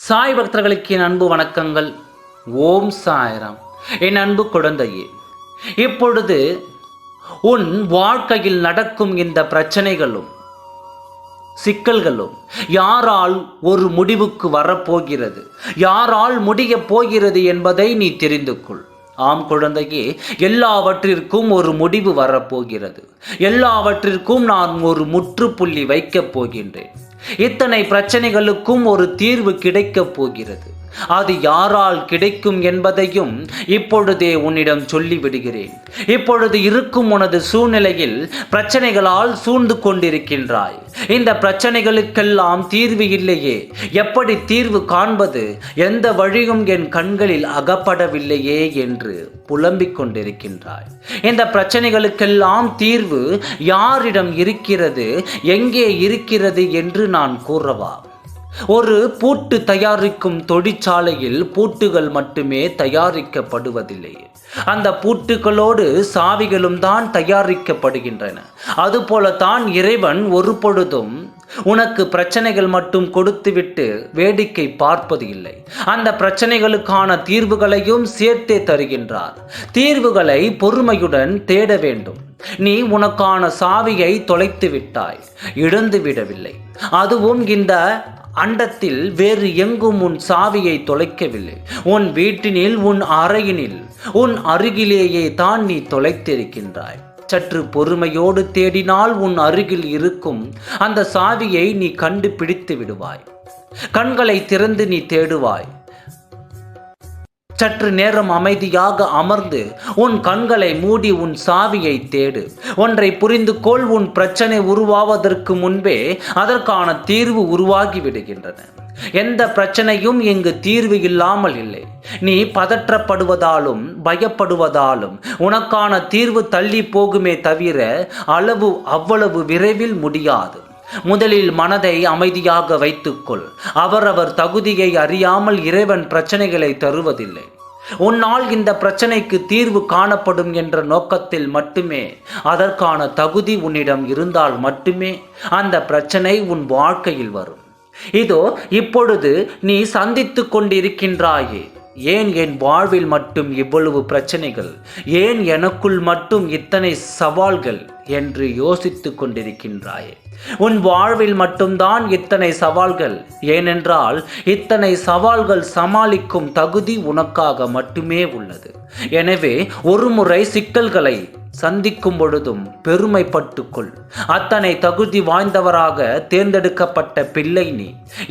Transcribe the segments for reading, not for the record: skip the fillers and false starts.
சாய் பக்தர்களுக்கு என் அன்பு வணக்கங்கள். ஓம் சாய்ராம். என் அன்பு குழந்தையே, இப்பொழுது உன் வாழ்க்கையில் நடக்கும் இந்த பிரச்சனைகளும் சிக்கல்களும் யாரால் ஒரு முடிவுக்கு வரப்போகிறது, யாரால் முடியப் போகிறது என்பதை நீ தெரிந்து கொள். ஆம் குழந்தையே, எல்லாவற்றிற்கும் ஒரு முடிவு வரப்போகிறது. எல்லாவற்றிற்கும் நான் ஒரு முற்றுப்புள்ளி வைக்கப் போகின்றேன். இத்தனை பிரச்சனைகளுக்கும் ஒரு தீர்வு கிடைக்கப் போகிறது. அது யாரால் கிடைக்கும் என்பதையும் இப்பொழுதே உன்னிடம் சொல்லிவிடுகிறேன். இப்பொழுது இருக்கும் உனது சூழ்நிலையில் பிரச்சனைகளால் சூழ்ந்து கொண்டிருக்கின்றாய். இந்த பிரச்சனைகளுக்கெல்லாம் தீர்வு இல்லையே, எப்படி தீர்வு காண்பது, எந்த வழியும் என் கண்களில் அகப்படவில்லையே என்று புலம்பிக் கொண்டிருக்கின்றாய். இந்த பிரச்சனைகளுக்கெல்லாம் தீர்வு யாரிடம் இருக்கிறது, எங்கே இருக்கிறது என்று நான் கூறவா? ஒரு பூட்டு தயாரிக்கும் தொழிற்சாலையில் பூட்டுகள் மட்டுமே தயாரிக்கப்படுவதில்லை, அந்த பூட்டுகளோடு சாவிகளும் தான் தயாரிக்கப்படுகின்றன. அதுபோலத்தான் இறைவன் ஒரு பொழுதும் உனக்கு பிரச்சனைகள் மட்டும் கொடுத்துவிட்டு வேடிக்கை பார்ப்பது இல்லை. அந்த பிரச்சனைகளுக்கான தீர்வுகளையும் சேர்த்தே தருகின்றார். தீர்வுகளை பொறுமையுடன் தேட வேண்டும். நீ உனக்கான சாவியை தொலைத்து விட்டாய், இழந்து விடவில்லை. அதுவும் இந்த அண்டத்தில் வேறு எங்கும் உன் சாவியை தொலைக்கவில்லை. உன் வீட்டினில், உன் அறையினில், உன் அருகிலேயே தான் நீ தொலைத்திருக்கின்றாய். சற்று பொறுமையோடு தேடினால் உன் அருகில் இருக்கும் அந்த சாவியை நீ கண்டுபிடித்து விடுவாய். கண்களை திறந்து நீ தேடுவாய். சற்று நேரம் அமைதியாக அமர்ந்து உன் கண்களை மூடி உன் சாவியை தேடு. ஒன்றை புரிந்து கொள், உன் பிரச்சனை உருவாவதற்கு முன்பே அதற்கான தீர்வு உருவாகி விடுகின்றன. எந்த பிரச்சனையும் இங்கு தீர்வு இல்லாமல் இல்லை. நீ பதற்றப்படுவதாலும் பயப்படுவதாலும் உனக்கான தீர்வு தள்ளி போகுமே தவிர அவ்வளவு விரைவில் முடியாது. முதலில் மனதை அமைதியாக வைத்துக்கொள். அவரவர் தகுதியை அறியாமல் இறைவன் பிரச்சனைகளை தருவதில்லை. உன்னால் இந்த பிரச்சனைக்கு தீர்வு காணப்படும் என்ற நோக்கத்தில் மட்டுமே, அதற்கான தகுதி உன்னிடம் இருந்தால் மட்டுமே அந்த பிரச்சனை உன் வாழ்க்கையில் வரும். இதோ இப்பொழுது நீ சந்தித்து கொண்டிருக்கின்றாயே, ஏன் என் வாழ்வில் மட்டும் இவ்வளவு பிரச்சனைகள், ஏன் எனக்குள் மட்டும் இத்தனை சவால்கள் என்று யோசித்து கொண்டிருக்கின்றாயே. உன் வாழ்வில் மட்டும்தான் இத்தனை சவால்கள். ஏனென்றால் இத்தனை சவால்கள் சமாளிக்கும் தகுதி உனக்காக மட்டுமே உள்ளது. எனவே ஒரு முறை சிக்கல்களை சந்திக்கும் பொழுதும் பெருமைப்பட்டுக்கொள். அத்தனை தகுதி வாய்ந்தவராக தேர்ந்தெடுக்கப்பட்ட பிள்ளை நீ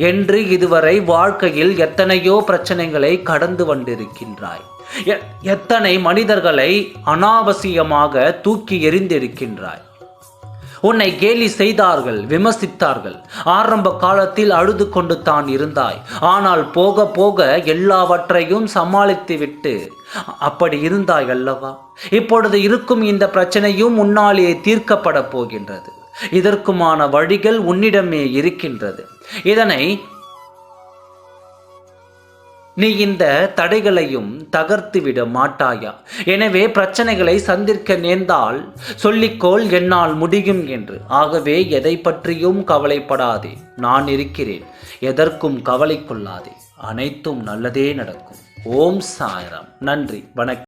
என்று இதுவரை வாழ்க்கையில் எத்தனையோ பிரச்சனைகளை கடந்து வந்திருக்கின்றாய். எத்தனை மனிதர்களை அனாவசியமாக தூக்கி எறிந்திருக்கின்றாய். உன்னை கேலி செய்தார்கள், விமர்சித்தார்கள். ஆரம்ப காலத்தில் அழுது கொண்டு தான் இருந்தாய். ஆனால் போக போக எல்லாவற்றையும் சமாளித்து விட்டு அப்படி இருந்தாய் அல்லவா? இப்பொழுது இருக்கும் இந்த பிரச்சனையும் முன்னாலே தீர்க்கப்பட போகின்றது. இதற்குமான வழிகள் உன்னிடமே இருக்கின்றது. இதனை நீ இந்த தடைகளையும் தகர்த்து விட மாட்டாயா? எனவே பிரச்சனைகளை சந்திக்க நேர்ந்தால் சொல்லிக்கோள், என்னால் முடியும் என்று. ஆகவே எதை பற்றியும் கவலைப்படாதே, நான் இருக்கிறேன். எதற்கும் கவலை கொள்ளாதே, அனைத்தும் நல்லதே நடக்கும். ஓம் சாய்ராம். நன்றி, வணக்கம்.